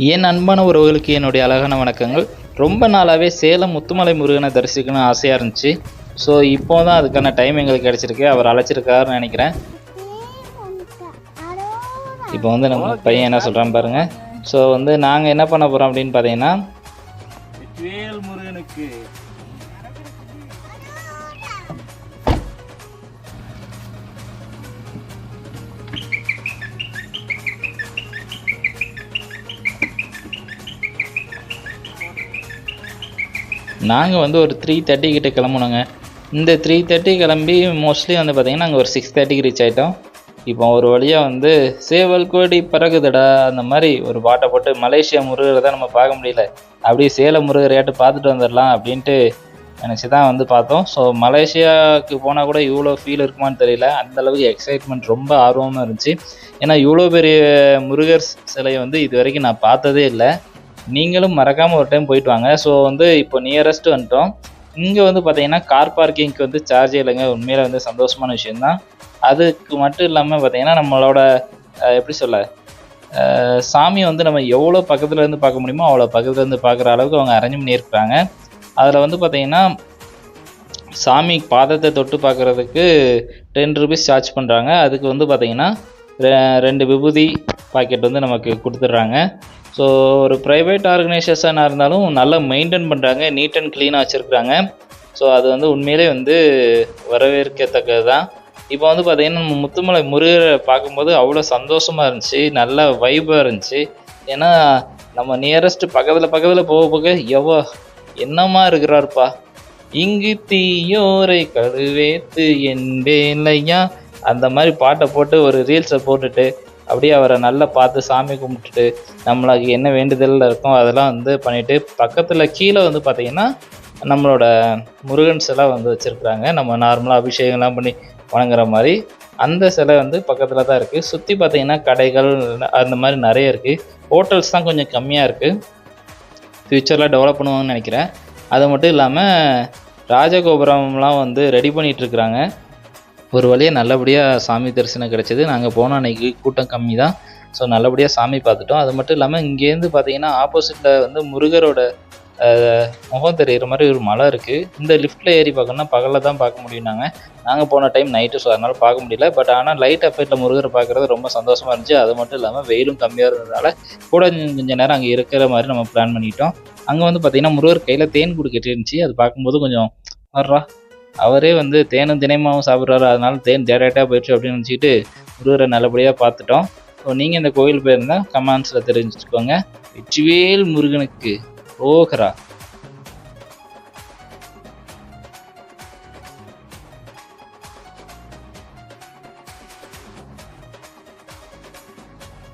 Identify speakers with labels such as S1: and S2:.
S1: என் அன்பான உறவுகளுக்கு என்னுடைய அழகான வணக்கங்கள். ரொம்ப நாளாகவே சேலம் முத்துமலை முருகனை தரிசிக்கணும்னு ஆசையாக இருந்துச்சு. ஸோ இப்போ தான் அதுக்கான டைம் எங்களுக்கு கிடச்சிருக்கு. அவர் அழைச்சிருக்காருன்னு நினைக்கிறேன். இப்போ வந்து நம்ம பையன் என்ன சொல்கிறான்னு பாருங்கள். ஸோ வந்து நாங்கள் என்ன பண்ண போகிறோம் அப்படின்னு பார்த்தீங்கன்னா, முருகனுக்கு நாங்கள் வந்து ஒரு 3:30 கிட்ட கிளம்புனோங்க. இந்த 3:30 கிளம்பி மோஸ்ட்லி வந்து பார்த்திங்கன்னா நாங்கள் ஒரு 6:30க்கு ரீச் ஆகிட்டோம். இப்போ ஒரு வழியாக வந்து சேவல் கோடி பறகுதடா அந்த மாதிரி ஒரு பாட்டை போட்டு மலேசியா முருகரை தான் நம்ம பார்க்க முடியல, அப்படியே சேலம் முருகரையாட்டு பார்த்துட்டு வந்துடலாம் அப்படின்ட்டு நினச்சி தான் வந்து பார்த்தோம். ஸோ மலேசியாவுக்கு போனால் கூட இவ்வளோ ஃபீல் இருக்குமான்னு தெரியல. அந்தளவுக்கு எக்ஸைட்மெண்ட் ரொம்ப ஆர்வமாக இருந்துச்சு. ஏன்னா இவ்வளோ பெரிய முருகர் சிலையை வந்து இது வரைக்கும் நான் பார்த்ததே இல்லை. நீங்களும் மறக்காமல் ஒரு டைம் போயிட்டு வாங்க. ஸோ வந்து இப்போ நியரஸ்ட் வந்துட்டோம். இங்கே வந்து பார்த்தீங்கன்னா கார் பார்க்கிங்க்கு வந்து சார்ஜே இல்லைங்க. உண்மையில வந்து சந்தோஷமான விஷயந்தான். அதுக்கு மட்டும் இல்லாமல் பார்த்தீங்கன்னா நம்மளோட எப்படி சொல்ல, சாமி வந்து நம்ம எவ்வளோ பக்கத்துலேருந்து பார்க்க முடியுமோ அவ்வளோ பக்கத்துலேருந்து பார்க்குற அளவுக்கு அவங்க அரேஞ்ச் பண்ணியிருக்கிறாங்க. அதில் வந்து பார்த்தீங்கன்னா சாமி பாதத்தை தொட்டு பார்க்குறதுக்கு 10 ரூபீஸ் சார்ஜ் பண்ணுறாங்க. அதுக்கு வந்து பார்த்தீங்கன்னா 2 விபூதி பாக்கெட் வந்து நமக்கு கொடுத்துட்றாங்க. ஸோ ஒரு ப்ரைவேட் ஆர்கனைசேஷனாக இருந்தாலும் நல்லா மெயின்டைன் பண்ணுறாங்க, நீட் அண்ட் க்ளீனாக வச்சுருக்குறாங்க. ஸோ அது வந்து உண்மையிலே வந்து வரவேற்கத்தக்கது தான். இப்போ வந்து பார்த்திங்கன்னா நம்ம முத்துமலை முருகரை பார்க்கும்போது அவ்வளோ சந்தோஷமாக இருந்துச்சு, நல்ல வைப்பாக இருந்துச்சு. ஏன்னா நம்ம நியரஸ்ட் பக்கத்தில் போக போக என்னமா இருக்கிறாருப்பா, இங்கு தீயோரை கழுவேத்து என்பேலையா அந்த மாதிரி பாட்டை போட்டு ஒரு ரீல்ஸை போட்டுட்டு அப்படியே அவரை நல்லா பார்த்து சாமி கும்பிட்டுட்டு நம்மளுக்கு என்ன வேண்டுதலில் இருக்கோ அதெல்லாம் வந்து பண்ணிவிட்டு பக்கத்தில் கீழே வந்து பார்த்திங்கன்னா நம்மளோட முருகன் சிலை வந்து வச்சுருக்குறாங்க. நம்ம நார்மலாக அபிஷேகம்லாம் பண்ணி வணங்குற மாதிரி அந்த சிலை வந்து பக்கத்தில் தான் இருக்குது. சுற்றி பார்த்திங்கன்னா கடைகள் அந்த மாதிரி நிறைய இருக்குது. ஹோட்டல்ஸ் தான் கொஞ்சம் கம்மியாக இருக்குது. ஃப்யூச்சரில் டெவலப் பண்ணுவாங்கன்னு நினைக்கிறேன். அது மட்டும் இல்லாமல் ராஜகோபுரம்லாம் வந்து ரெடி பண்ணிகிட்ருக்குறாங்க. ஒரு வழியாக நல்லபடியாக சாமி தரிசனம் கிடச்சிது. நாங்கள் போன அன்றைக்கி கூட்டம் கம்மி தான். ஸோ நல்லபடியாக சாமி பார்த்துட்டோம். அது மட்டும் இல்லாமல் இங்கேருந்து பார்த்திங்கன்னா ஆப்போசிட்டில் வந்து முருகரோட முகம் தெரிகிற மாதிரி ஒரு மலை இருக்குது. இந்த லிஃப்ட்டில் ஏறி பார்க்கணுன்னா பகலில் தான் பார்க்க முடியும்னாங்க. நாங்கள் போன டைம் நைட்டு, ஸோ அதனால் பார்க்க முடியல. பட் ஆனால் லைட் எஃபெக்டில் முருகரை பார்க்குறது ரொம்ப சந்தோஷமாக இருந்துச்சு. அது மட்டும் இல்லாமல் வெயிலும் கம்மியாக இருந்ததுனால கூட கொஞ்சம் நேரம் அங்கே இருக்கிற மாதிரி நம்ம பிளான் பண்ணிட்டோம். அங்கே வந்து பார்த்திங்கன்னா முருகர் கையில் தேன் கூடு கட்டிருந்துச்சு. அது பார்க்கும்போது கொஞ்சம் வர்றா, அவரே வந்து தேனும் தினைமாவும் சாப்பிட்றாரு, அதனால தேன் டேரெக்டாக போயிடுச்சு அப்படின்னு நினச்சிக்கிட்டு முருகரை நல்லபடியாக பார்த்துட்டோம். ஸோ நீங்கள் இந்த கோயில் போயிருந்தால் கமெண்ட்ஸில் தெரிஞ்சுக்கோங்க. வெற்றிவேல் முருகனுக்கு ரோகரா.